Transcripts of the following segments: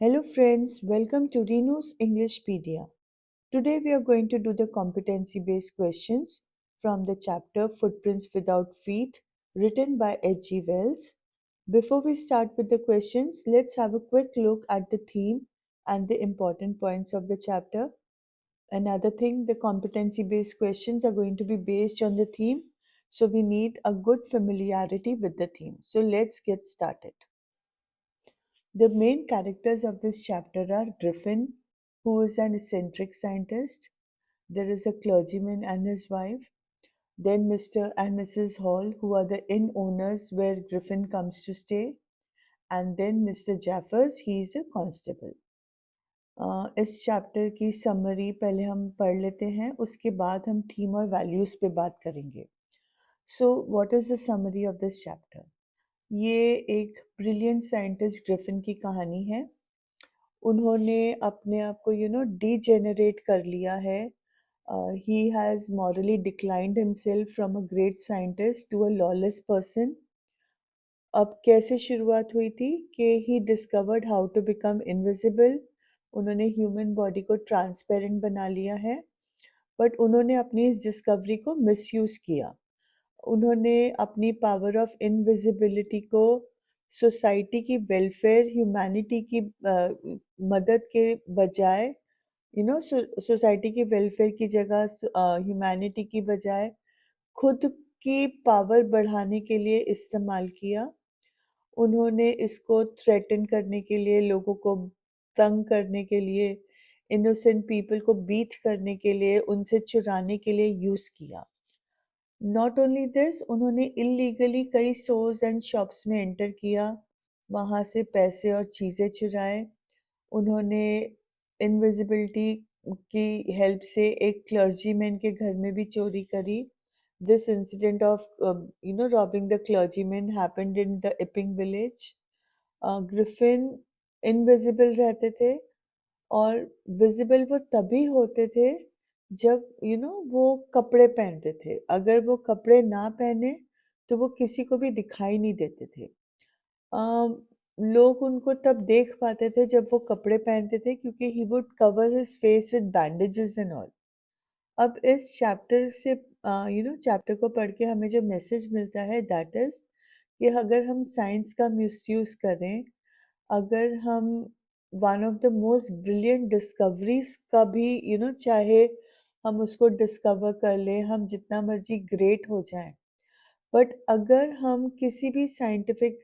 Hello friends, welcome to Renu's Englishpedia. Today we are going to do the competency-based questions from the chapter Footprints Without Feet written by H.G. Wells. Before we start with the questions, let's have a quick look at the theme and the important points of the chapter. Another thing, the competency-based questions are going to be based on the theme, so we need a good familiarity with the theme. So let's get started. The main characters of this chapter are Griffin, who is an eccentric scientist. There is a clergyman and his wife. Then Mr. and Mrs. Hall, who are the inn owners where Griffin comes to stay. And then Mr. Jaffers, he is a constable. इस chapter की summary पहले हम पढ़ लेते हैं, उसके बाद हम थीम और वैल्यूज़ पे बात करेंगे. So what is the summary of this chapter? ये एक ब्रिलियंट साइंटिस्ट ग्रिफिन की कहानी है. उन्होंने अपने आप को डीजेनरेट कर लिया है. He has morally declined himself from a great scientist to a lawless person. अब कैसे शुरुआत हुई थी कि he discovered how to become invisible. उन्होंने ह्यूमन बॉडी को ट्रांसपेरेंट बना लिया है, बट उन्होंने अपनी इस डिस्कवरी को मिसयूज़ किया. उन्होंने अपनी पावर ऑफ इनविजिबिलिटी को सोसाइटी की वेलफेयर, ह्यूमैनिटी की मदद के बजाय, सोसाइटी की वेलफेयर की जगह, ह्यूमैनिटी की बजाय खुद की पावर बढ़ाने के लिए इस्तेमाल किया. उन्होंने इसको थ्रेटन करने के लिए, लोगों को तंग करने के लिए, इनोसेंट पीपल को बीट करने के लिए, उनसे चुराने के लिए यूज़ किया. नॉट ओनली दिस, उन्होंने इलीगली कई स्टोर्स एंड शॉप्स में एंटर किया, वहाँ से पैसे और चीज़ें चुराए. उन्होंने इनविजिबिलिटी की हेल्प से एक क्लर्जीमैन के घर में भी चोरी करी. This incident of robbing the clergyman happened in the Iping village. Griffin invisible रहते थे, और विजिबल वो तभी होते थे जब वो कपड़े पहनते थे. अगर वो कपड़े ना पहने तो वो किसी को भी दिखाई नहीं देते थे. लोग उनको तब देख पाते थे जब वो कपड़े पहनते थे, क्योंकि he would cover his face with bandages and all. अब इस चैप्टर से चैप्टर को पढ़ के हमें जो मैसेज मिलता है, दैट इज कि अगर हम साइंस का मिसयूज करें, अगर हम one of the most brilliant discoveries का भी चाहे हम उसको डिस्कवर कर लें, हम जितना मर्जी ग्रेट हो जाएं, बट अगर हम किसी भी साइंटिफिक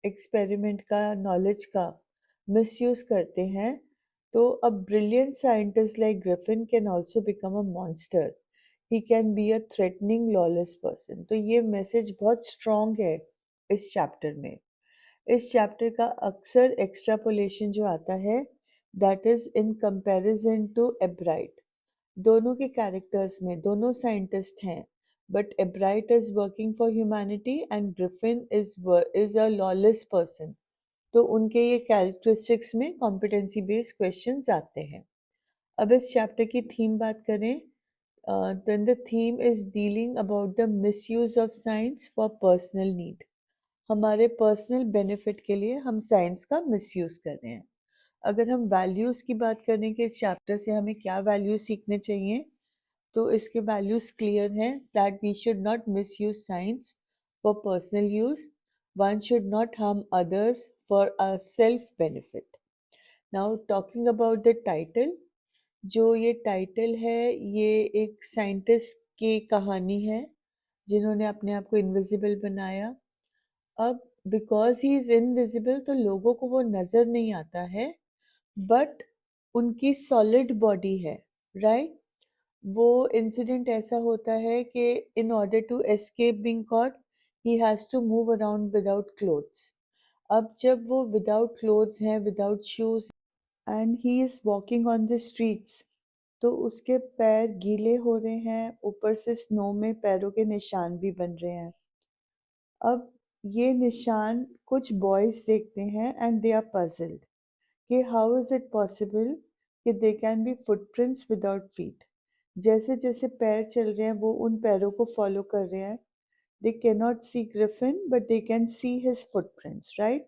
एक्सपेरिमेंट का, नॉलेज का मिसयूज करते हैं, तो अ brilliant scientist like Griffin can also become a monster. He can be a threatening lawless person. तो ये मैसेज बहुत स्ट्रॉन्ग है इस चैप्टर में. इस चैप्टर का अक्सर एक्सट्रापोलेशन जो आता है, that is in comparison to Ebright. दोनों के कैरेक्टर्स में दोनों साइंटिस्ट हैं, but Ebright is working for humanity and Griffin is a lawless person. तो उनके ये कैरेक्टरिस्टिक्स में कॉम्पिटेंसी बेस्ड क्वेश्चंस आते हैं. अब इस चैप्टर की थीम बात करें, then the theme is dealing about the misuse of science for personal need. हमारे पर्सनल बेनिफिट के लिए हम साइंस का मिसयूज कर रहे हैं. अगर हम वैल्यूज़ की बात करें कि इस चैप्टर से हमें क्या वैल्यूज सीखने चाहिए, तो इसके वैल्यूज क्लियर हैं, that we should not misuse science for personal use. One should not harm others for a self benefit. Now talking about the title, जो ये टाइटल है, ये एक साइंटिस्ट की कहानी है जिन्होंने अपने आप को इनविजिबल बनाया. अब बिकॉज ही इज इनविजिबल तो लोगों को वो नज़र नहीं आता है, बट उनकी सॉलिड बॉडी है, राइट. वो इंसिडेंट ऐसा होता है कि in order to escape being caught, he has to move around without clothes. अब जब वो विदाउट क्लोथ्स हैं, without shoes, and he is walking on the streets, तो उसके पैर गीले हो रहे हैं, ऊपर से स्नो में पैरों के निशान भी बन रहे हैं. अब ये निशान कुछ बॉयज़ देखते हैं एंड दे आर पजल्ड कि हाउ इज़ इट पॉसिबल कि they can be footprints without feet. जैसे जैसे पैर चल रहे हैं, वो उन पैरों को फॉलो कर रहे हैं. They can not see Griffin, but they can see his footprints, right.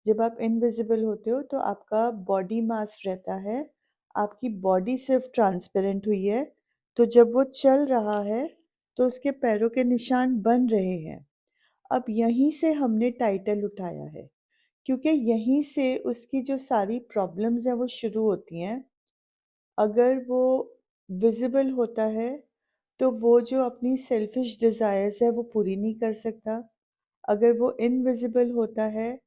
जब आप इनविजिबल होते हो तो आपका बॉडी मास रहता है, आपकी बॉडी सिर्फ ट्रांसपेरेंट हुई है, तो जब वो चल रहा है तो उसके पैरों के निशान बन रहे हैं। अब यहीं से हमने टाइटल उठाया है, क्योंकि यहीं से उसकी जो सारी प्रॉब्लम्स हैं वो शुरू होती हैं। अगर वो विज़िबल होता है, तो वो जो अपनी सेल्फ़िश डिज़ायर्स है वो पूरी नहीं कर सकता। अगर वो इनविज़िबल होता है,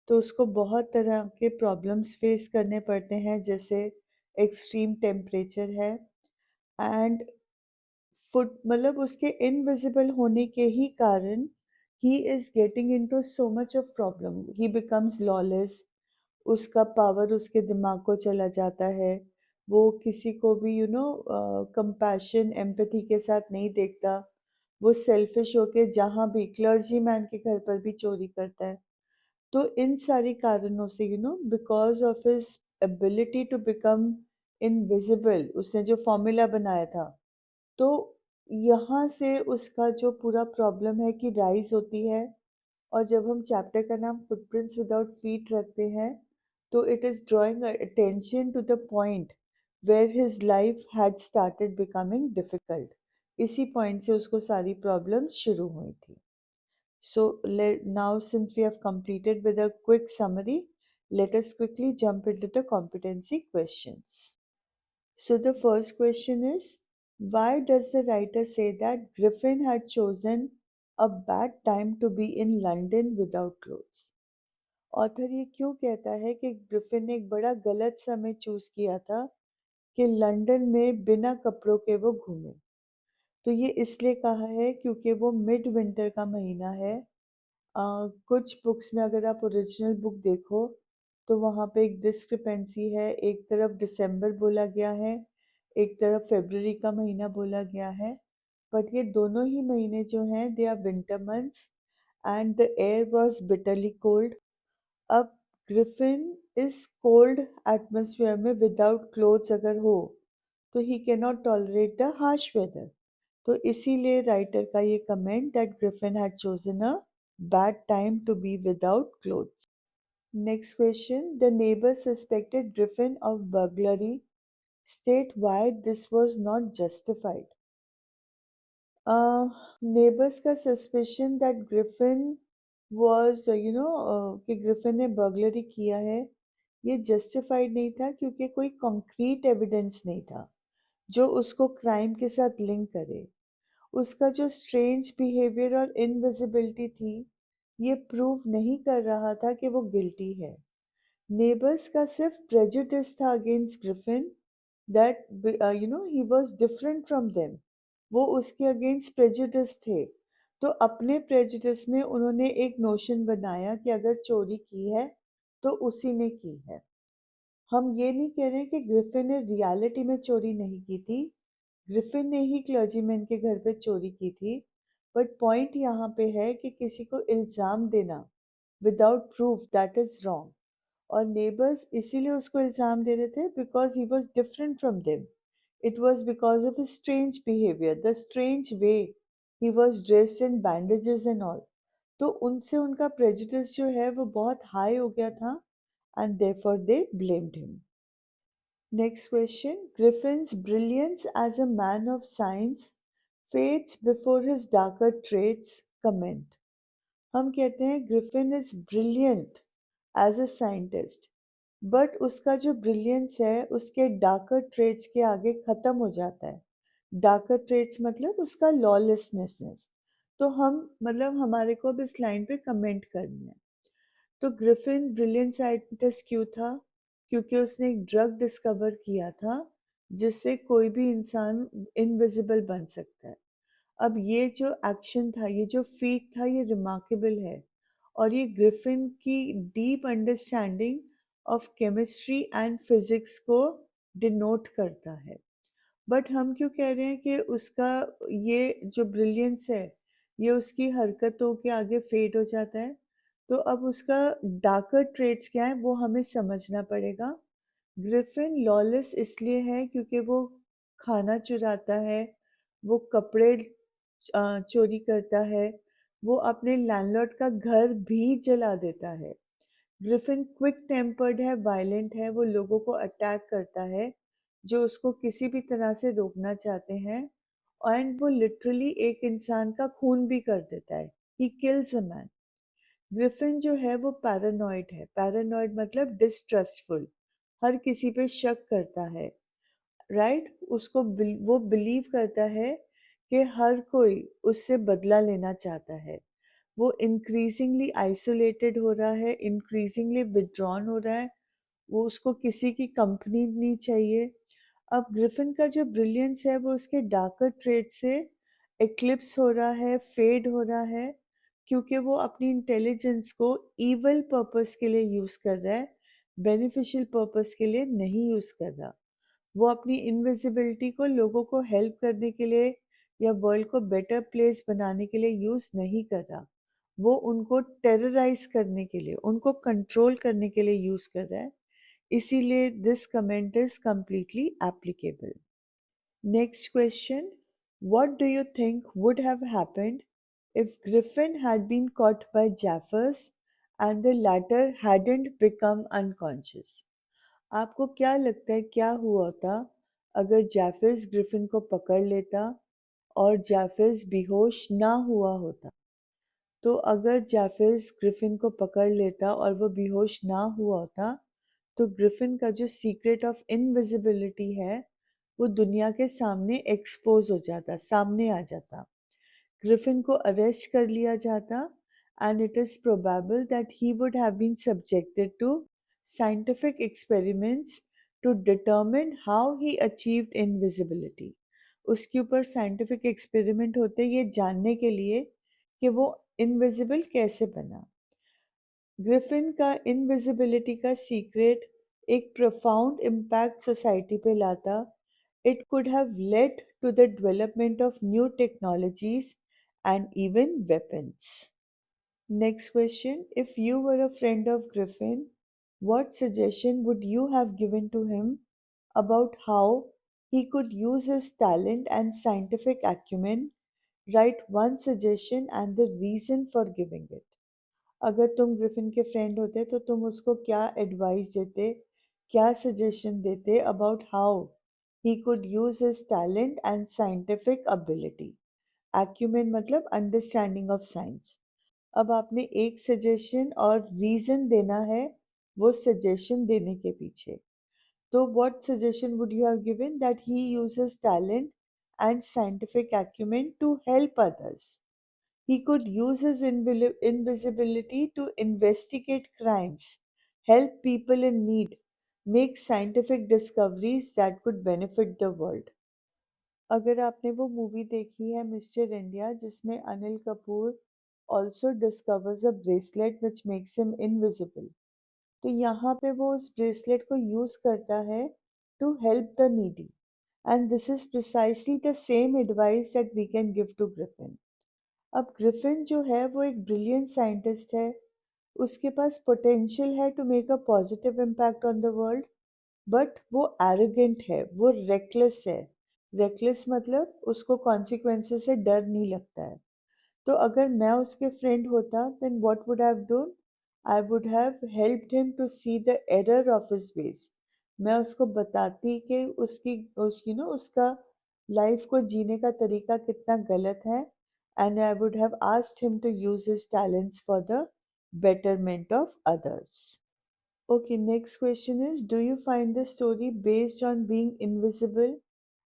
तो उसको बहुत तरह के प्रॉब्लम्स फ़ेस करने पड़ते हैं, जैसे एक्सट्रीम टेम्परेचर है एंड फुट मतलब उसके इनविजिबल होने के ही कारण he is getting into so much of problem, he becomes lawless, उसका पावर उसके दिमाग को चला जाता है, वो किसी को भी कंपैशन एम्पैथी के साथ नहीं देखता, वो सेल्फिश होके जहाँ भी क्लर्जी मैन के घर पर भी चोरी करता है। तो इन सारी कारणों से because of his ability to become invisible, उसने जो फॉर्मूला बनाया था, तो यहाँ से उसका जो पूरा प्रॉब्लम है कि राइज होती है। और जब हम चैप्टर का नाम फुटप्रिंट्स विदाउट फीट रखते हैं, तो it is drawing attention to the point where his life had started becoming difficult. इसी पॉइंट से उसको सारी प्रॉब्लम्स शुरू हुई थी। So now since we have completed with a quick summary, let us quickly jump into the competency questions. So the first question is, why does the writer say that Griffin had chosen a bad time to be in London without clothes? Author ये क्यों कहता है कि Griffin ने एक बड़ा गलत समय चूज किया था कि लंदन में बिना कपड़ों के वो घूमे? तो ये इसलिए कहा है क्योंकि वो मिड विंटर का महीना है। कुछ बुक्स में अगर आप ओरिजिनल बुक देखो, तो वहाँ पे एक डिस्क्रिपेंसी है, एक तरफ दिसंबर बोला गया है, एक तरफ फरवरी का महीना बोला गया है, बट ये दोनों ही महीने जो हैं they are winter months and the air was bitterly cold. अब ग्रिफिन इस कोल्ड एटमॉस्फेयर में विदाउट क्लोथ्स अगर हो, तो he can not tolerate the harsh weather. तो इसीलिए राइटर का ये comment that Griffin had chosen a bad time to be without clothes. Next question, the neighbour suspected Griffin of burglary, state why this was not justified. Neighbours का suspicion that Griffin was कि Griffin ने burglary किया है, ये justified नहीं था क्योंकि कोई कॉन्क्रीट एविडेंस नहीं था जो उसको क्राइम के साथ लिंक करे। उसका जो स्ट्रेंज बिहेवियर और इनविजिबिलिटी थी, ये प्रूव नहीं कर रहा था कि वो गिल्टी है। नेबर्स का सिर्फ प्रेजुडिस था against Griffin, that he was different from them. वो उसके अगेंस्ट प्रेजुडिस थे, तो अपने प्रेजुडिस में उन्होंने एक नोशन बनाया कि अगर चोरी की है तो उसी ने की है। हम ये नहीं कह रहे कि ग्रिफिन ने रियलिटी में चोरी नहीं की थी, ग्रिफिन ने ही क्लर्जीमैन के घर पे चोरी की थी, बट पॉइंट यहाँ पे है कि किसी को इल्ज़ाम देना without proof that is wrong. और नेबर्स इसीलिए उसको इल्ज़ाम दे रहे थे because he was different from them. It was because of his strange behaviour, the strange way he was dressed in bandages and all. तो उनसे उनका प्रेजुडिस जो है वो बहुत हाई हो गया था and therefore they blamed him. Next question, Griffin's brilliance as a man of science fades before his darker traits. Comment. हम कहते हैं Griffin is brilliant as a scientist, but उसका जो ब्रिलियंस है उसके डार्कर ट्रेट्स के आगे ख़त्म हो जाता है। डार्कर ट्रेट्स मतलब उसका लॉलेसनेस। तो हम मतलब हमारे को अब इस लाइन पे कमेंट करनी है। तो ग्रिफिन ब्रिलियंट साइंटिस्ट क्यों था? क्योंकि उसने एक ड्रग डिस्कवर किया था जिससे कोई भी इंसान इनविजिबल बन सकता है। अब ये जो एक्शन था, ये जो फीट था, ये रिमार्केबल है और ये ग्रिफिन की deep understanding of chemistry and physics को डिनोट करता है। बट हम क्यों कह रहे हैं कि उसका ये जो ब्रिलियंस है ये उसकी हरकतों के आगे फेड हो जाता है? तो अब उसका डार्कर ट्रेट्स क्या है वो हमें समझना पड़ेगा। ग्रिफिन लॉलेस इसलिए है क्योंकि वो खाना चुराता है, वो कपड़े चोरी करता है, वो अपने लैंडलॉर्ड का घर भी जला देता है। ग्रिफिन क्विक टेम्पर्ड है, वायलेंट है, वो लोगों को अटैक करता है जो उसको किसी भी तरह से रोकना चाहते हैं, एंड वो लिटरली एक इंसान का खून भी कर देता है। He kills a man. Griffin जो है वो पैरानॉइड है। पैरानॉइड मतलब डिस्ट्रस्टफुल, हर किसी पे शक करता है, राइट? वो बिलीव करता है कि हर कोई उससे बदला लेना चाहता है। वो इंक्रीजिंगली आइसोलेटेड हो रहा है, इंक्रीजिंगली विड्रॉन हो रहा है, वो उसको किसी की कंपनी नहीं चाहिए। अब ग्रिफिन का जो ब्रिलियंस है वो उसके डार्कर ट्रेड से एक्लिप्स हो रहा है, फेड हो रहा है, क्योंकि वो अपनी इंटेलिजेंस को इवल पर्पस के लिए यूज कर रहा है, बेनिफिशियल पर्पस के लिए नहीं यूज कर रहा। वो अपनी इनविजिबिलिटी को लोगों को हेल्प करने के लिए या वर्ल्ड को बेटर प्लेस बनाने के लिए यूज नहीं कर रहा। वो उनको टेरराइज करने के लिए, उनको कंट्रोल करने के लिए यूज कर रहा है। इसीलिए this comment is completely applicable. Next question. What do you think would have happened if Griffin had been caught by Jaffers and the latter hadn't become unconscious? आपको क्या लगता है क्या हुआ होता अगर जैफर्स ग्रिफिन को पकड़ लेता और जैफर्स बेहोश ना हुआ होता? तो अगर जैफर्स ग्रिफिन को पकड़ लेता और वो बेहोश ना हुआ होता, तो ग्रिफिन का जो सीक्रेट ऑफ इनविजिबिलिटी है वो दुनिया के सामने एक्सपोज हो जाता, सामने आ जाता। ग्रिफिन को अरेस्ट कर लिया जाता, and it is probable that he would have been subjected to scientific experiments to determine how he achieved invisibility. उसके ऊपर साइंटिफिक एक्सपेरिमेंट होते ये जानने के लिए कि वो इनविजिबल कैसे बना। ग्रिफिन का इनविजिबिलिटी का सीक्रेट एक प्रोफाउंड इम्पैक्ट सोसाइटी पे लाता। It could have led to the development of new technologies and even weapons. Next question. If you were a friend of Griffin, what suggestion would you have given to him about how he could use his talent and scientific acumen? Write one suggestion and the reason for giving it. अगर तुम Griffin के friend होते तो तुम उसको क्या advice देते, क्या सजेशन देते about how he could use his talent and scientific ability? Acumen मतलब अंडरस्टैंडिंग ऑफ साइंस। अब आपने एक सजेशन और रीजन देना है वो सजेशन देने के पीछे। तो what suggestion would you have given? That he uses talent and scientific acumen to help others. He could use his invisibility to investigate crimes, help people in need, make scientific discoveries that could benefit the world. अगर आपने वो movie देखी है mister India जिसमें Anil Kapoor also discovers a bracelet which makes him invisible, तो यहाँ पे वो उस ब्रेसलेट को यूज करता है to help the needy, and this is precisely the same advice that we can give to Griffin. अब ग्रिफिन जो है वो एक ब्रिलियंट साइंटिस्ट है, उसके पास पोटेंशियल है to make a positive impact on the world, but वो एरोगेंट है, वो रेकलेस है। रेकलेस मतलब उसको कॉन्सिक्वेंसेस से डर नहीं लगता है। तो अगर मैं उसके फ्रेंड होता then what would have done? I would have helped him to see the error of his ways. मैं उसको बताती कि उसका लाइफ को जीने का तरीका कितना गलत है, and I would have asked him to use his talents for the betterment of others. Okay, next question is, do you find the story based on being invisible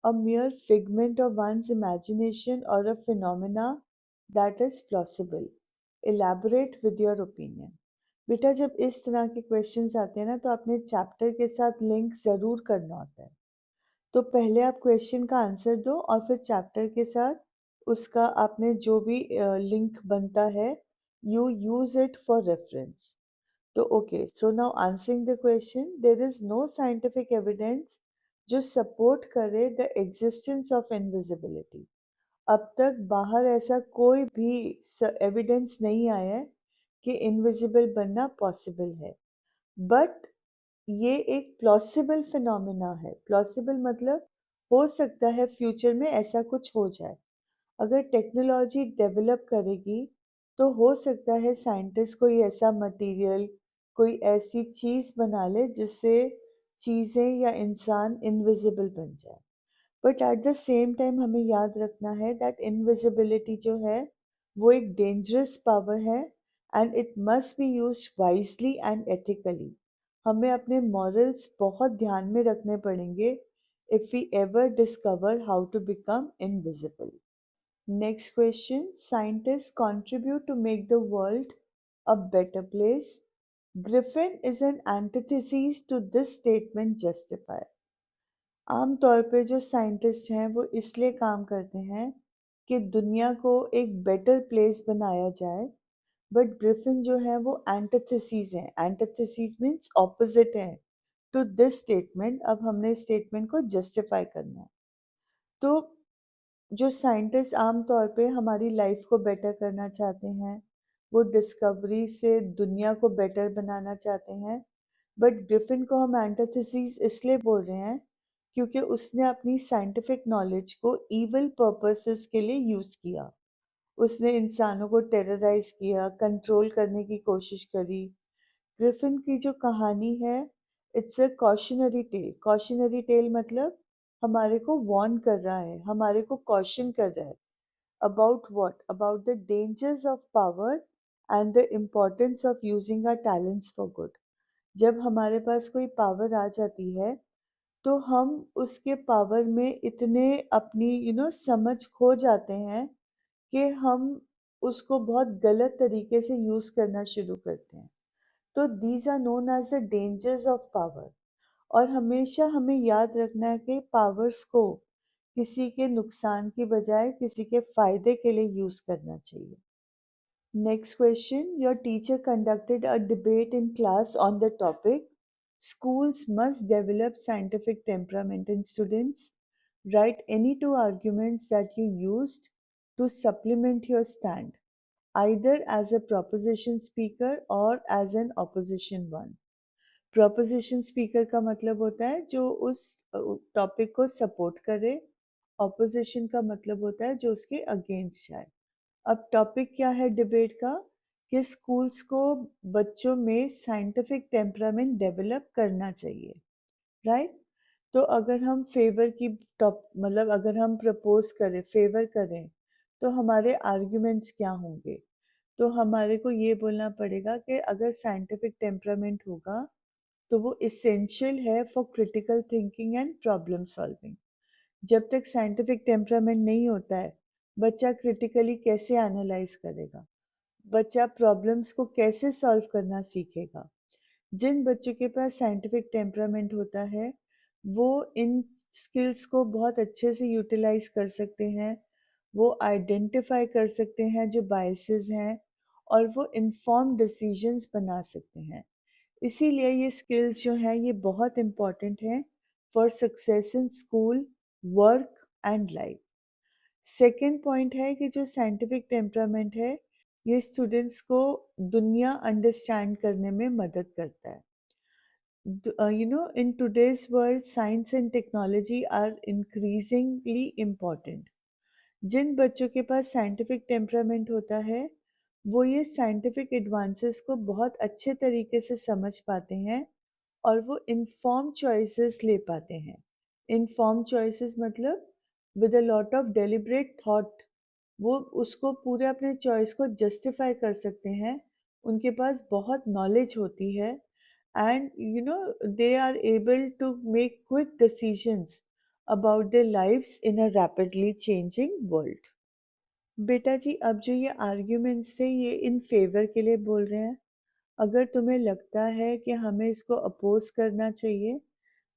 a mere figment of one's imagination or a phenomena that is plausible? Elaborate with your opinion. बेटा जब इस तरह के questions आते हैं ना तो आपने चैप्टर के साथ लिंक ज़रूर करना होता है। तो पहले आप क्वेश्चन का आंसर दो और फिर चैप्टर के साथ उसका आपने जो भी लिंक बनता है you use it for reference. तो okay, so now answering the question, there is no scientific evidence जो सपोर्ट करे द एग्जिस्टेंस ऑफ इनविजिबिलिटी। अब तक बाहर ऐसा कोई भी एविडेंस नहीं आया है कि इनविजिबल बनना पॉसिबल है, बट ये एक प्लॉसिबल फिनोमिना है। प्लॉसिबल मतलब हो सकता है फ्यूचर में ऐसा कुछ हो जाए। अगर टेक्नोलॉजी डेवलप करेगी तो हो सकता है साइंटिस्ट कोई ऐसा मटेरियल, कोई ऐसी चीज़ बना ले जिससे चीज़ें या इंसान इनविजिबल बन जाए। But at the same time हमें याद रखना है दैट इनविजिबिलिटी जो है वो एक डेंजरस पावर है and it must be used wisely and ethically. हमें अपने मॉरल्स बहुत ध्यान में रखने पड़ेंगे if we ever discover how to become invisible. Next question. Scientists contribute to make the world a better place. Griffin is an antithesis to this statement justify. आमतौर पे जो साइंटिस्ट हैं वो इसलिए काम करते हैं कि दुनिया को एक बेटर प्लेस बनाया जाए, बट ग्रिफिन जो है वो एंटिथेसिस है। एंटिथेसिस मीन्स ऑपोजिट है टू दिस स्टेटमेंट। अब हमने स्टेटमेंट को जस्टिफाई करना है। तो जो साइंटिस्ट आम तौर पे हमारी लाइफ को बेटर करना चाहते हैं, वो डिस्कवरी से दुनिया को बेटर बनाना चाहते हैं। बट ग्रिफिन को हम एंटिथेसिस इसलिए बोल रहे हैं क्योंकि उसने अपनी साइंटिफिक नॉलेज को इविल पर्पसेस के लिए यूज़ किया। उसने इंसानों को टेरराइज किया, कंट्रोल करने की कोशिश करी। ग्रिफिन की जो कहानी है, it's a cautionary tale. Cautionary tale मतलब हमारे को वार्न कर रहा है, हमारे को कॉशन कर रहा है। About what? About the dangers of power and the importance of using our talents for good. जब हमारे पास कोई पावर आ जाती है तो हम उसके पावर में इतने अपनी समझ खो जाते हैं कि हम उसको बहुत गलत तरीके से यूज़ करना शुरू करते हैं। तो these are known as the dangers of power. और हमेशा हमें याद रखना है कि पावर्स को किसी के नुकसान की बजाय किसी के फायदे के लिए यूज करना चाहिए। Next question. Your teacher conducted a debate in class on the topic schools must develop scientific temperament in students. Write any two arguments that you used to supplement your stand, either as a proposition speaker or as an opposition one. Proposition speaker का मतलब होता है जो उस topic को support करे। Opposition का मतलब होता है जो उसके अगेंस्ट जाए। अब टॉपिक क्या है डिबेट का? कि स्कूल्स को बच्चों में साइंटिफिक टेम्परामेंट डेवलप करना चाहिए, राइट? तो अगर हम फेवर की टॉप मतलब अगर हम प्रपोज करें, फेवर करें, तो हमारे आर्ग्यूमेंट्स क्या होंगे? तो हमारे को ये बोलना पड़ेगा कि अगर साइंटिफिक टेम्परामेंट होगा तो वो इसेंशियल है for critical thinking and problem solving. जब तक साइंटिफिक टेम्परामेंट नहीं होता है, बच्चा क्रिटिकली कैसे एनालाइज करेगा? बच्चा प्रॉब्लम्स को कैसे सॉल्व करना सीखेगा? जिन बच्चों के पास साइंटिफिक टेम्परामेंट होता है, वो इन स्किल्स को बहुत अच्छे से यूटिलाइज कर सकते हैं। वो आइडेंटिफाई कर सकते हैं जो बायसेस हैं, और वो इन्फॉर्म डिसीजंस बना सकते हैं। इसीलिए ये स्किल्स जो हैं ये बहुत इम्पॉर्टेंट हैं for success in school, work and life. Second point है कि जो साइंटिफिक टेम्परामेंट है ये स्टूडेंट्स को दुनिया अंडरस्टैंड करने में मदद करता है। In today's world, science and technology are increasingly important. जिन बच्चों के पास साइंटिफिक टेम्परामेंट होता है वो ये साइंटिफिक एडवांसेस को बहुत अच्छे तरीके से समझ पाते हैं और वो इन्फॉर्म चॉइसेस ले पाते हैं। इन्फॉर्म चॉइसेस मतलब with a lot of deliberate thought वो उसको पूरे अपने चॉइस को जस्टिफाई कर सकते हैं। उनके पास बहुत नॉलेज होती है and they are able to make quick decisions about their lives in a rapidly changing world. बेटा जी, अब जो ये आर्ग्यूमेंट्स थे ये इन फेवर के लिए बोल रहे हैं। अगर तुम्हें लगता है कि हमें इसको अपोज करना चाहिए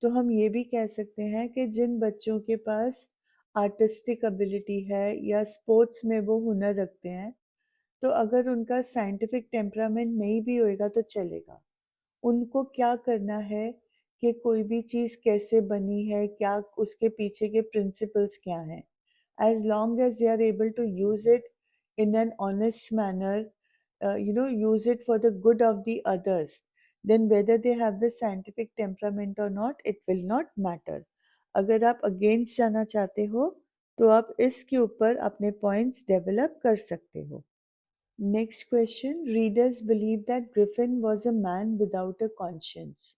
तो हम ये भी कह सकते हैं कि जिन बच्चों के पास आर्टिस्टिक एबिलिटी है या स्पोर्ट्स में वो हुनर रखते हैं, तो अगर उनका साइंटिफिक टेम्परामेंट नहीं भी होएगा तो चलेगा। उनको क्या करना है कि कोई भी चीज़ कैसे बनी है, क्या उसके पीछे के प्रिंसिपल्स क्या हैं। As long as they are able to use it in an honest manner, use it for the good of the others, then whether they have the scientific temperament or not, it will not matter. अगर आप against जाना चाहते हो तो आप इसके ऊपर अपने पॉइंट्स डेवलप कर सकते हो। Next question. Readers believe that Griffin was a man without a conscience.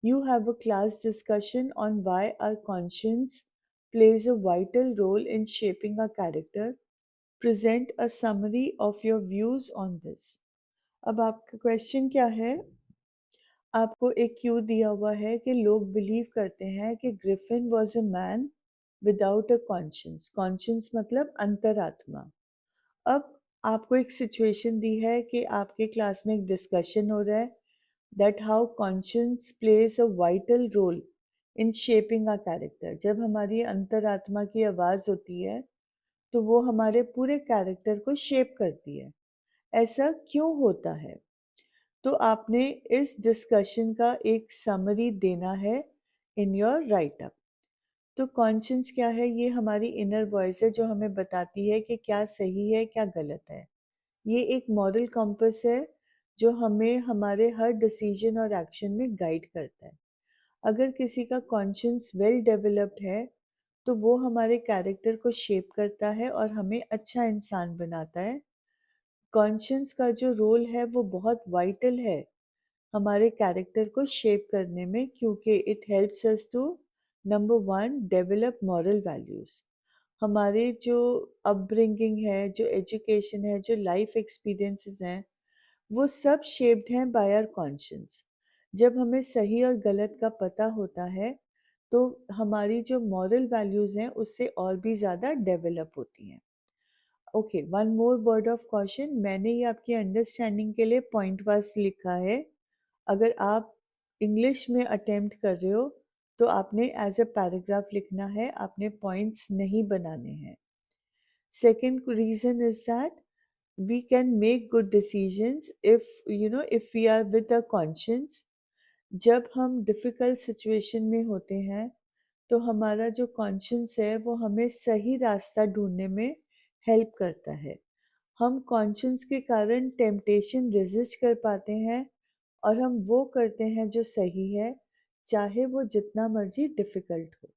You have a class discussion on why our conscience plays a vital role in shaping our character. Present a summary of your views on this. अब आपका question क्या है? आपको एक Q दिया हुआ है कि लोग बिलीव करते हैं कि Griffin was a man without a conscience. Conscience मतलब अंतरात्मा. अब आपको एक सिचुएशन दी है कि आपके क्लास में एक डिस्कशन हो रहा है that how conscience plays a vital role in shaping our character. जब हमारी अंतरात्मा की आवाज़ होती है तो वो हमारे पूरे कैरेक्टर को शेप करती है. ऐसा क्यों होता है? तो आपने इस डिस्कशन का एक समरी देना है इन योर राइट अप. तो कॉन्शियंस क्या है? ये हमारी इनर वॉइस है जो हमें बताती है कि क्या सही है क्या गलत है. ये एक मॉरल कॉम्पस है जो हमें हमारे हर डिसीजन और एक्शन में गाइड करता है. अगर किसी का कॉन्शियंस वेल डेवलप्ड है तो वो हमारे कैरेक्टर को शेप करता है और हमें अच्छा इंसान बनाता है. कॉन्शियंस का जो रोल है वो बहुत वाइटल है हमारे कैरेक्टर को शेप करने में, क्योंकि it helps us to number one develop moral values. हमारे जो अपब्रिंगिंग है, जो एजुकेशन है, जो लाइफ एक्सपीरियंसेस हैं, वो सब शेप्ड हैं बाय आवर कॉन्शियंस. जब हमें सही और गलत का पता होता है तो हमारी जो मॉरल वैल्यूज़ हैं उससे और भी ज़्यादा डेवलप होती हैं. Okay, one more word of caution. मैंने ये आपकी अंडरस्टैंडिंग के लिए पॉइंट वाइज लिखा है. अगर आप इंग्लिश में अटेम्प्ट कर रहे हो तो आपने एज अ पैराग्राफ लिखना है, आपने पॉइंट्स नहीं बनाने हैं. Second reason is that we can make good decisions if we are with a conscience. जब हम डिफ़िकल्ट सिचुएशन में होते हैं तो हमारा जो कॉन्शियंस है वो हमें सही रास्ता ढूंढने में हेल्प करता है. हम कॉन्शियंस के कारण टेम्पटेशन रेजिस्ट कर पाते हैं और हम वो करते हैं जो सही है, चाहे वो जितना मर्जी डिफ़िकल्ट हो.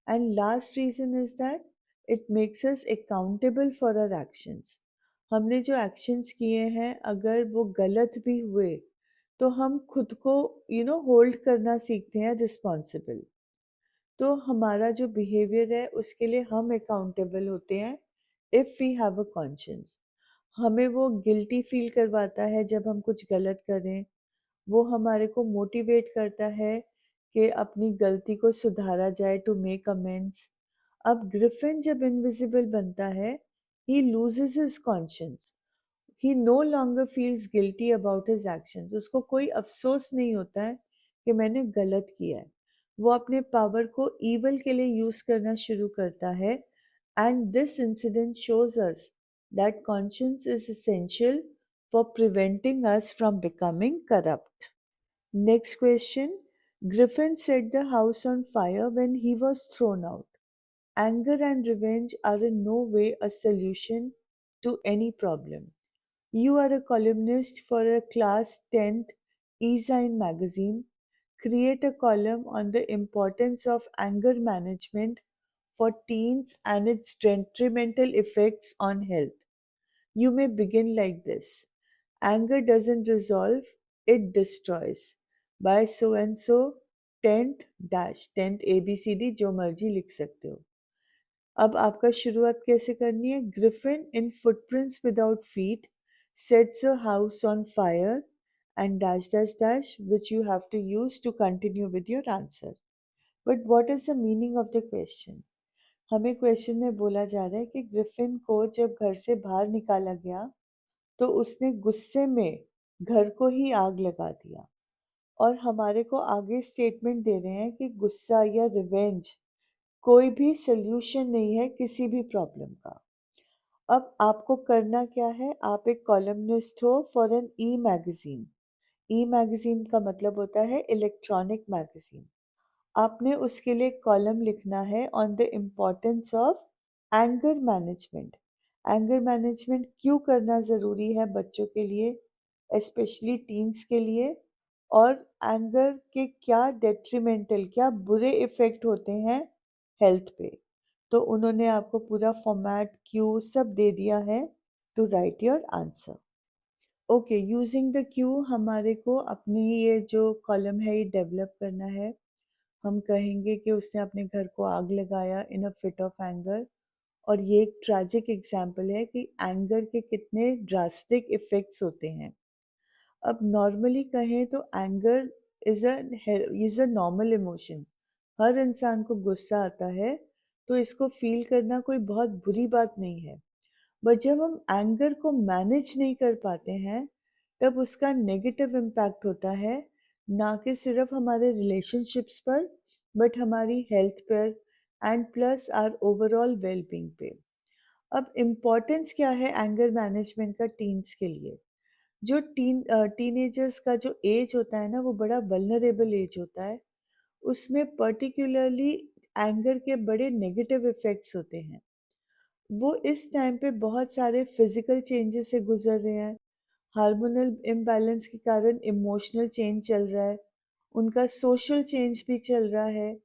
And last reason is that it makes us accountable for our actions. हमने जो एक्शंस किए हैं अगर वो गलत भी हुए तो हम खुद को होल्ड करना सीखते हैं रिस्पॉन्सिबल. तो हमारा जो बिहेवियर है उसके लिए हम अकाउंटेबल होते हैं if we have a conscience. हमें वो गिल्टी फील करवाता है जब हम कुछ गलत करें. वो हमारे को मोटिवेट करता है कि अपनी गलती को सुधारा जाए, टू मेक अमेंड्स. अब ग्रिफिन जब इनविजिबल बनता है, he loses his conscience. He no longer feels guilty about his actions. उसको कोई अफसोस नहीं होता है कि मैंने गलत किया है. वो अपने पावर को ईवल के लिए यूज करना शुरू करता है. And this incident shows us that conscience is essential for preventing us from becoming corrupt. Next question. Griffin set the house on fire when he was thrown out. Anger and revenge are in no way a solution to any problem. You are a columnist for a class 10th eZine magazine. Create a column on the importance of anger management for teens and its detrimental effects on health. You may begin like this. Anger doesn't resolve, it destroys. By so and so, 10th dash 10th ABCD जो मर्जी लिख सकते हो. अब आपका शुरुआत कैसे करनी है? Griffin in footprints without feet sets a house on fire and dash dash dash which you have to use to continue with your answer. But what is the meaning of the question? हमें question में बोला जा रहा है कि Griffin को जब घर से बाहर निकाला गया तो उसने गुस्से में घर को ही आग लगा दिया. और हमारे को आगे स्टेटमेंट दे रहे हैं कि गुस्सा या रिवेंज कोई भी सल्यूशन नहीं है किसी भी प्रॉब्लम का. अब आपको करना क्या है? आप एक कॉलमनिस्ट हो for an e magazine. E magazine का मतलब होता है इलेक्ट्रॉनिक मैगजीन. आपने उसके लिए कॉलम लिखना है on the importance of anger management. Anger management क्यों करना ज़रूरी है बच्चों के लिए, स्पेशली टीन्स के लिए, और एंगर के क्या डेट्रीमेंटल, क्या बुरे इफ़ेक्ट होते हैं हेल्थ पे. तो उन्होंने आपको पूरा फॉर्मेट क्यू सब दे दिया है to write your answer. Okay, using the Q हमारे को अपनी ये जो कॉलम है ये डेवलप करना है. हम कहेंगे कि उसने अपने घर को आग लगाया इन अ फिट ऑफ एंगर. और ये एक ट्रैजिक एग्जाम्पल है कि एंगर के कितने ड्रास्टिक इफ़ेक्ट्स होते हैं. अब नॉर्मली कहें तो anger is a normal emotion. हर इंसान को गुस्सा आता है, तो इसको फील करना कोई बहुत बुरी बात नहीं है. बट जब हम एंगर को मैनेज नहीं कर पाते हैं, तब उसका नेगेटिव इम्पैक्ट होता है, ना कि सिर्फ हमारे रिलेशनशिप्स पर, बट हमारी हेल्थ पर and plus our overall wellbeing पे. अब इम्पोर्टेंस क्या है एंगर मैनेजमेंट का टीन्स के लिए? जो टीनेजर्स का जो एज होता है ना, वो बड़ा वल्नरेबल एज होता है. उसमें पर्टिकुलरली एंगर के बड़े नेगेटिव इफ़ेक्ट्स होते हैं. वो इस टाइम पे बहुत सारे फिज़िकल चेंजेस से गुज़र रहे हैं. हार्मोनल इम्बैलेंस के कारण इमोशनल चेंज चल रहा है. उनका सोशल चेंज भी चल रहा है.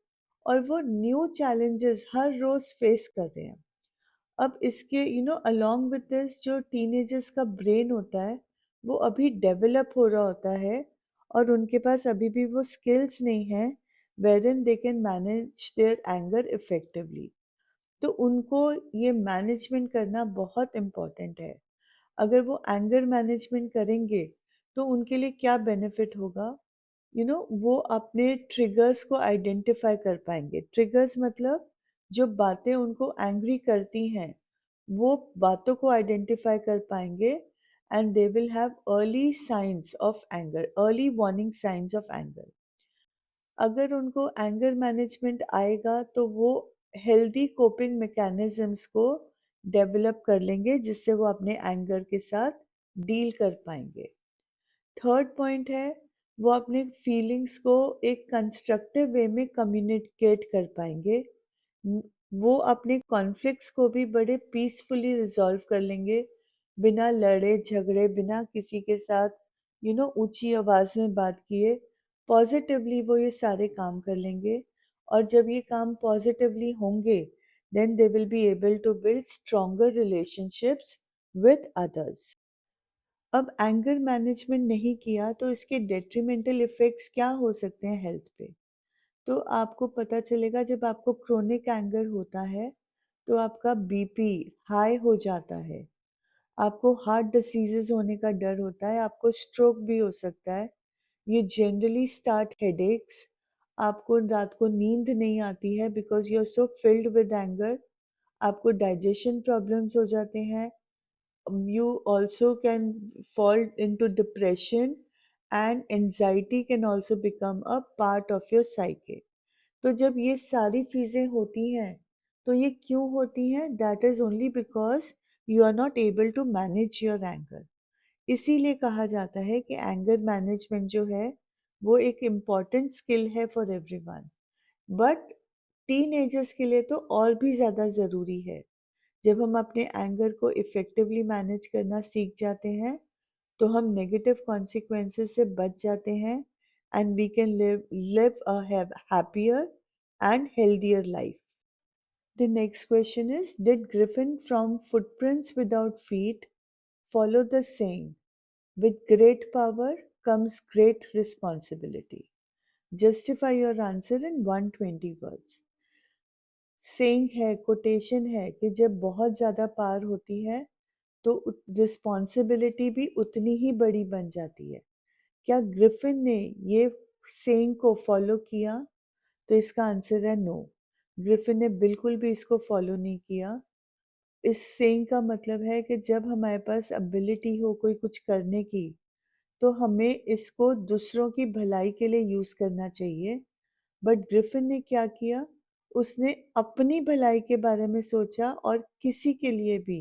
और वो न्यू चैलेंजेस हर रोज़ फेस कर रहे हैं. अब इसके अलोंग विद दिस जो टीनेजर्स का ब्रेन होता है, वो अभी डेवलप हो रहा होता है. और उनके पास अभी भी वो स्किल्स नहीं है where they can manage their anger effectively. तो उनको ये मैनेजमेंट करना बहुत इम्पोर्टेंट है. अगर वो एंगर मैनेजमेंट करेंगे, तो उनके लिए क्या बेनिफिट होगा? वो अपने ट्रिगर्स को आइडेंटिफाई कर पाएंगे. ट्रिगर्स मतलब जो बातें उनको एंग्री करती हैं, वो बातों को आइडेंटिफाई कर पाएंगे. And they will have early signs of anger, early warning science of anger. अगर उनको एंगर मैनेजमेंट आएगा, तो वो हेल्दी कोपिंग मैकेनिज्म्स को डेवलप कर लेंगे, जिससे वो अपने एंगर के साथ डील कर पाएंगे. थर्ड पॉइंट है, वो अपने फीलिंग्स को एक कंस्ट्रक्टिव वे में कम्युनिकेट कर पाएंगे. वो अपने कॉन्फ्लिक्ट्स को भी बड़े पीसफुली रिजॉल्व कर लेंगे, बिना लड़े झगड़े, बिना किसी के साथ ऊंची आवाज़ में बात किए. पॉजिटिवली वो ये सारे काम कर लेंगे. और जब ये काम पॉजिटिवली होंगे, then they will be able to build stronger relationships with others. अब एंगर मैनेजमेंट नहीं किया, तो इसके डेट्रीमेंटल इफ़ेक्ट्स क्या हो सकते हैं हेल्थ पे? तो आपको पता चलेगा, जब आपको क्रोनिक एंगर होता है, तो आपका बीपी हाई हो जाता है. आपको हार्ट डिसीजेज़ होने का डर होता है, आपको स्ट्रोक भी हो सकता है. You generally start headaches. आपको रात को नींद नहीं आती है because you are so filled with anger. आपको डाइजेशन प्रॉब्लम्स हो जाते हैं. You also can fall into depression, and anxiety can also become a part of your psyche. तो जब ये सारी चीज़ें होती हैं, तो ये क्यों होती हैं? That is only because you are not able to manage your anger. इसीलिए कहा जाता है कि एंगर मैनेजमेंट जो है, वो एक इम्पॉर्टेंट स्किल है फॉर एवरीवन. बट टीनेजर्स के लिए तो और भी ज़्यादा ज़रूरी है. जब हम अपने एंगर को इफ़ेक्टिवली मैनेज करना सीख जाते हैं, तो हम नेगेटिव कॉन्सिक्वेंसेस से बच जाते हैं. And we can live live a happier and healthier life. The next question is, did Griffin from Footprints Without Feet follow the saying, with great power comes great responsibility? Justify your answer in 120 words. Saying है, quotation है कि जब बहुत ज़्यादा power होती है, तो responsibility भी उतनी ही बड़ी बन जाती है. क्या ग्रिफिन ने ये सेइंग को फॉलो किया? तो इसका आंसर है नो. ग्रिफिन ने बिल्कुल भी इसको फॉलो नहीं किया. इस सेइंग का मतलब है कि जब हमारे पास एबिलिटी हो कोई कुछ करने की, तो हमें इसको दूसरों की भलाई के लिए यूज़ करना चाहिए. बट ग्रिफिन ने क्या किया? उसने अपनी भलाई के बारे में सोचा और किसी के लिए भी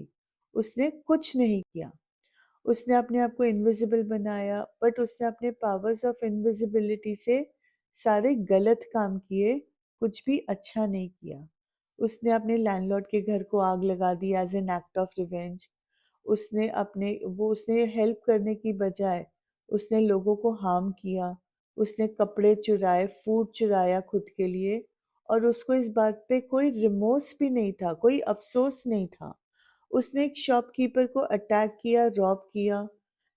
उसने कुछ नहीं किया. उसने अपने आप को इनविजिबल बनाया, बट उसने अपने पावर्स ऑफ इनविजिबिलिटी से सारे गलत काम किए, कुछ भी अच्छा नहीं किया. उसने अपने लैंडलॉर्ड के घर को आग लगा दी as an act of revenge. उसने हेल्प करने की बजाय उसने लोगों को हार्म किया. उसने कपड़े चुराए, फूड चुराया खुद के लिए. और उसको इस बात पे कोई रिमोर्स भी नहीं था, कोई अफसोस नहीं था. उसने एक शॉपकीपर को अटैक किया, रॉब किया।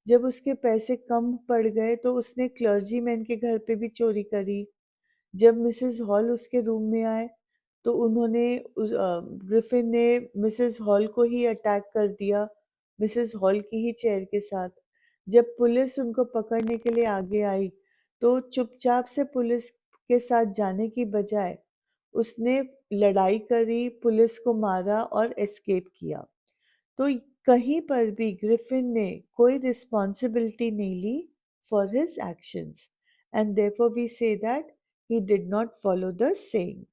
जब उसके पैसे कम पड़ गए तो उसने क्लर्जीमैन के घर पे भी चोरी करी। जब मिसेस हॉल उसके रूम में आए तो ग्रिफिन ने मिसेस हॉल को ही अटैक कर दिया, मिसेस हॉल की ही चेयर के साथ। जब पुलिस उनको पकड़ने के लिए आगे आई तो चुपचाप से पुलिस के साथ जाने की बजाय उसने लड़ाई करी, पुलिस को मारा और एस्केप किया। तो कहीं पर भी ग्रिफिन ने कोई रिस्पॉन्सिबिलिटी नहीं ली for his actions, and therefore we say that he did not follow the saying.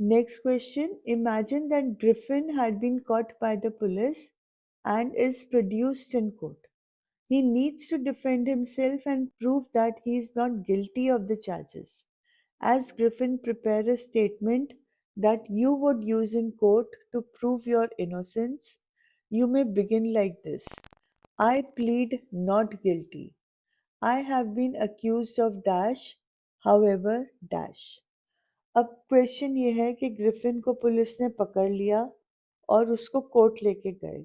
Next question. Imagine that Griffin had been caught by the police and is produced in court. He needs to defend himself and prove that he is not guilty of the charges. As Griffin, prepare a statement that you would use in court to prove your innocence. You may begin like this: I plead not guilty. I have been accused of dash, however, dash. अब question ये है कि Griffin को police ने पकड़ लिया और उसको कोर्ट लेके गए।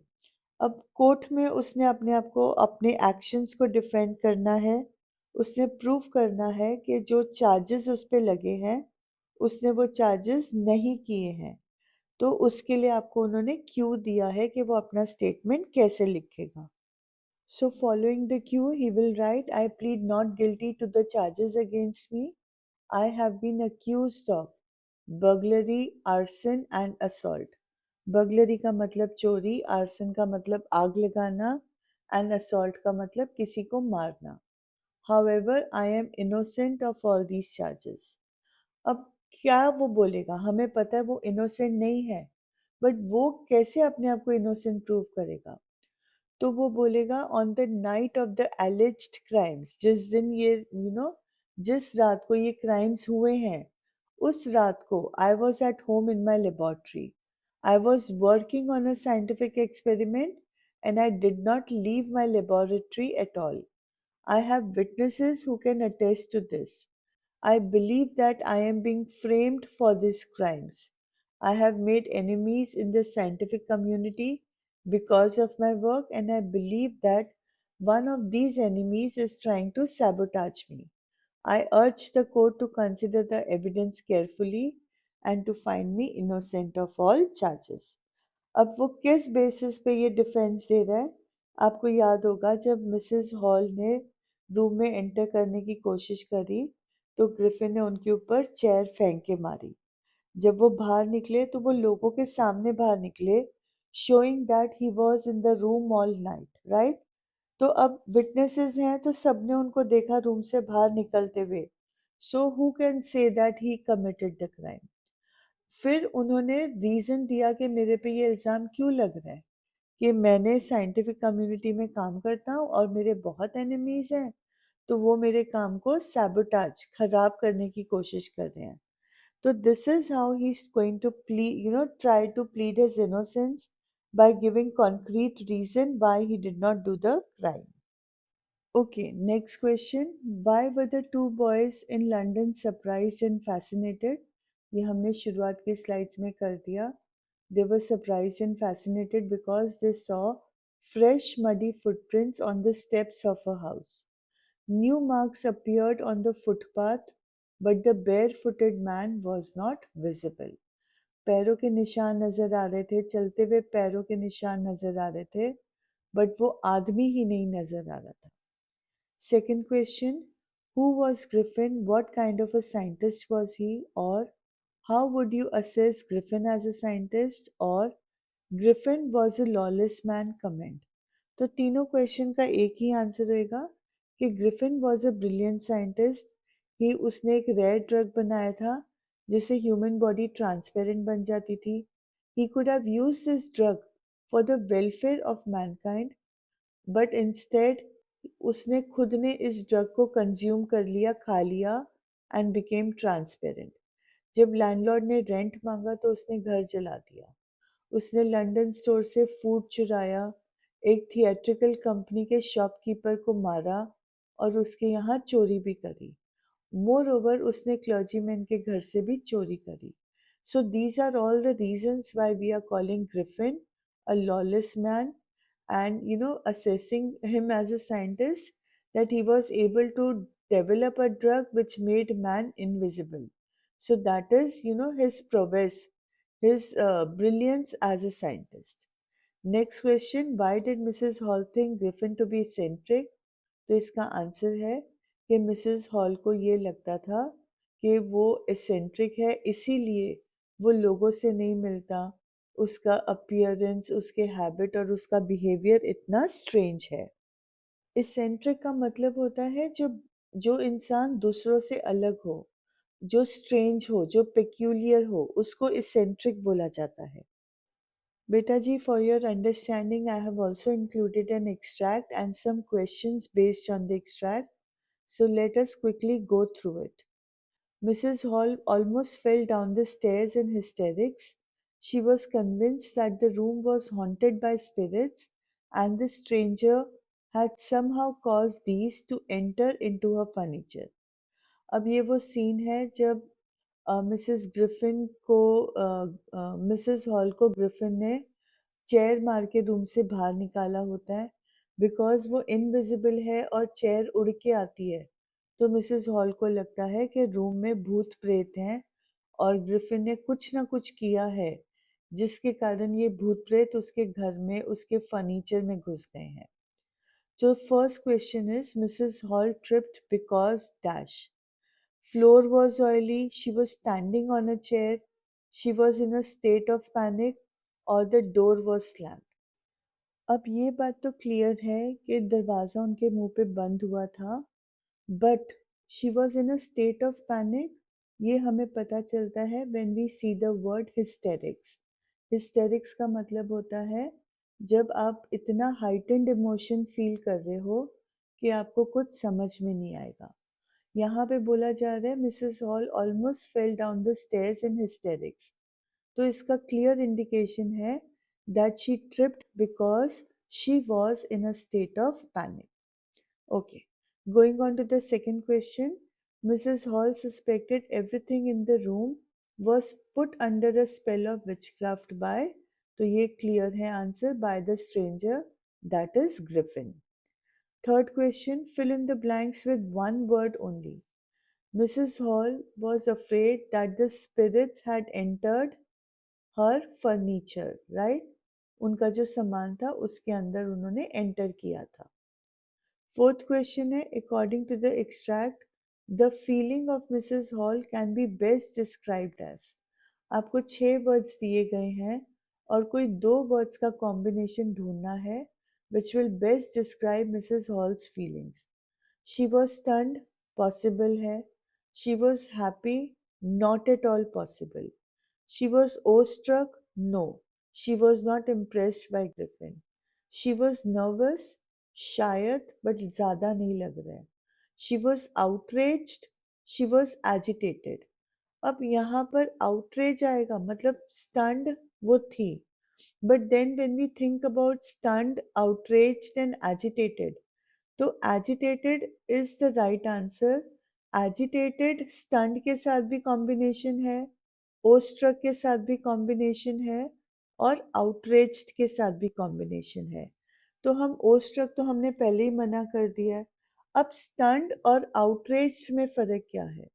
अब कोर्ट में उसने अपने आप को, अपने एक्शंस को डिफेंड करना है। उसने प्रूव करना है कि जो चार्जेस उस पे लगे हैं उसने वो चार्जेस नहीं किए हैं। तो उसके लिए आपको उन्होंने क्यू दिया है कि वो अपना स्टेटमेंट कैसे लिखेगा। So following the cue, he will write, I plead not guilty to the charges against me. I have been accused of burglary, arson and assault. Burglary का मतलब चोरी, arson का मतलब आग लगाना and assault का मतलब किसी को मारना. However, I am innocent of all these charges. अब क्या वो बोलेगा? हमें पता है वो innocent नहीं है, बट वो कैसे अपने आप को innocent प्रूव करेगा? तो वो बोलेगा on the night of the एलिज्ड crimes, जिस दिन ये जिस रात को ये क्राइम्स हुए हैं उस रात को I was at home in my laboratory, I was working on a scientific experiment and I did not leave my laboratory at all. I have witnesses who can attest to this. I believe that I am being framed for these crimes. I have made enemies in the scientific community because of my work, and I believe that one of these enemies is trying to sabotage me. I urge the court to consider the evidence carefully and to find me innocent of all charges. अब वो किस basis पे ये defence दे रहा है? आपको याद होगा जब मिसेस हॉल ने रूम में एंटर करने की कोशिश करी तो ग्रिफिन ने उनके ऊपर चेयर फेंक के मारी। जब वो बाहर निकले तो वो लोगों के सामने बाहर निकले, showing that he was in the room all night, right? तो अब विटनेसेस हैं तो सबने उनको देखा रूम से बाहर निकलते हुए। So who can say that he committed the crime? फिर उन्होंने रीज़न दिया कि मेरे पे ये इल्ज़ाम क्यों लग रहा है कि मैंने साइंटिफिक कम्युनिटी में काम करता हूँ और मेरे बहुत एनिमीज़ हैं, तो वो मेरे काम को सैबोटाज, खराब करने की कोशिश कर रहे हैं। तो this is how he is going to try to plead his innocence by giving concrete reason why he did not do the crime. Okay, next question. Why were the two boys in London surprised and fascinated? ये हमने शुरुआत की slides में कर दिया. They were surprised and fascinated because they saw fresh muddy footprints on the steps of a house. New marks appeared on the footpath, but the barefooted man was not visible. पैरों के निशान नजर आ रहे थे, चलते हुए पैरों के निशान नजर आ रहे थे, बट वो आदमी ही नहीं नजर आ रहा था. Second question, who was Griffin? What kind of a scientist was he? Or how would you assess Griffin as a scientist? Or Griffin was a lawless man? Comment. तो तीनों क्वेश्चन का एक ही आंसर रहेगा कि Griffin was a brilliant scientist. ही उसने एक rare drug बनाया था जिससे ह्यूमन बॉडी ट्रांसपेरेंट बन जाती थी. He could have use this drug for the welfare of Mankind, but instead उसने खुद ने इस ड्रग को कंज्यूम कर लिया, खा लिया एंड बिकेम ट्रांसपेरेंट. जब लैंडलॉर्ड ने रेंट मांगा तो उसने घर जला दिया. उसने लंदन स्टोर से फूड चुराया, एक थिएट्रिकल कंपनी के शॉपकीपर को मारा और उसके यहाँ चोरी भी करी. मोर ओवर उसने क्लर्जीमैन के घर से भी चोरी करी. So these are all the reasons why we are calling Griffin a lawless man, and assessing him as a scientist, that he was able to develop a drug which made man invisible. So that is, his prowess, his brilliance as a scientist. Next question, why did Mrs. Hall think Griffin to be eccentric? तो इसका answer है कि Mrs hall को ये लगता था कि वो एसेंट्रिक है, इसीलिए वो लोगों से नहीं मिलता, उसका अपीयरेंस, उसके हैबिट और उसका बिहेवियर इतना स्ट्रेंज है। एसेंट्रिक का मतलब होता है जो जो इंसान दूसरों से अलग हो, जो स्ट्रेंज हो, जो पेक्यूलियर हो, उसको एसेंट्रिक बोला जाता है। Beta ji, for your understanding, I have also included an extract and some questions based on the extract. So let us quickly go through it. Mrs. Hall almost fell down the stairs in hysterics. She was convinced that the room was haunted by spirits and the stranger had somehow caused these to enter into her furniture. अब ये वो scene है जब Mrs Griffin को Mrs hall को Griffin ने chair मार के रूम से बाहर निकाला होता है, बिकॉज वो इनविजिबल है और चेयर उड़ के आती है। तो मिसेस हॉल को लगता है कि रूम में भूत प्रेत हैं और ग्रिफिन ने कुछ ना कुछ किया है जिसके कारण ये भूत प्रेत उसके घर में, उसके फर्नीचर में घुस गए हैं। तो first question is Mrs hall tripped because dash. Floor was oily, she was standing on a chair, she was in a state of panic, or the door was slammed. अब ये बात तो क्लियर है कि दरवाज़ा उनके मुंह पे बंद हुआ था, but she was in a state of panic, ये हमें पता चलता है when we see the word hysterics. Hysterics का मतलब होता है जब आप इतना हाइटेंड इमोशन फील कर रहे हो कि आपको कुछ समझ में नहीं आएगा। यहाँ पे बोला जा रहा है Mrs Hall almost fell down the stairs in hysterics, तो इसका क्लियर इंडिकेशन है that she tripped because she was in a state of panic. Okay, going on to the second question, Mrs Hall suspected everything in the room was put under a spell of witchcraft by, तो ये clear है answer, by the stranger, that is Griffin. Third question, fill in the blanks with one word only. Mrs. Hall was afraid that the spirits had entered her furniture, right? उनका जो सामान था उसके अंदर उन्होंने एंटर किया था। फोर्थ क्वेश्चन है, according to the extract the feeling of Mrs Hall can be best described as. आपको 6 वर्ड्स दिए गए हैं और कोई 2 वर्ड्स का कॉम्बिनेशन ढूंढना है which will best describe Mrs. Hall's feelings. She was stunned, possible है. She was happy, not at all possible. She was awestruck, no. She was not impressed by Griffin. She was nervous, शायद, but ज़्यादा नहीं लग रहा है. She was outraged, she was agitated. अब यहाँ पर outrage आएगा, मतलब stunned वो थी. But then when we think about stunned, outraged and agitated, तो agitated is the right answer. Agitated stunned के साथ भी combination है, awestruck के साथ भी combination है और outraged के साथ भी combination है। तो हम awestruck तो हमने पहले ही मना कर दिया है। अब stunned और outraged में फ़र्क क्या है?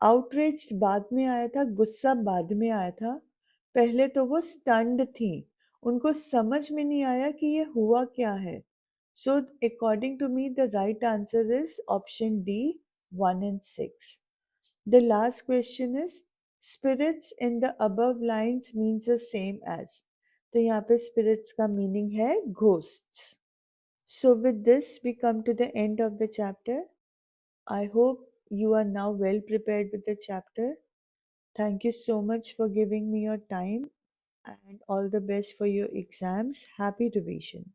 आउटरीच बाद में आया था, गुस्सा बाद में आया था, पहले तो वो स्टन्ड थी, उनको समझ में नहीं आया कि ये हुआ क्या है। So according to me the right answer is option D 1 and 6. The last question is spirits in the above lines means the same as, तो यहाँ पे स्पिरिट्स का मीनिंग है ghosts. So with this we come to the end of the chapter. I hope you are now well prepared with the chapter. Thank you so much for giving me your time and all the best for your exams. Happy revision.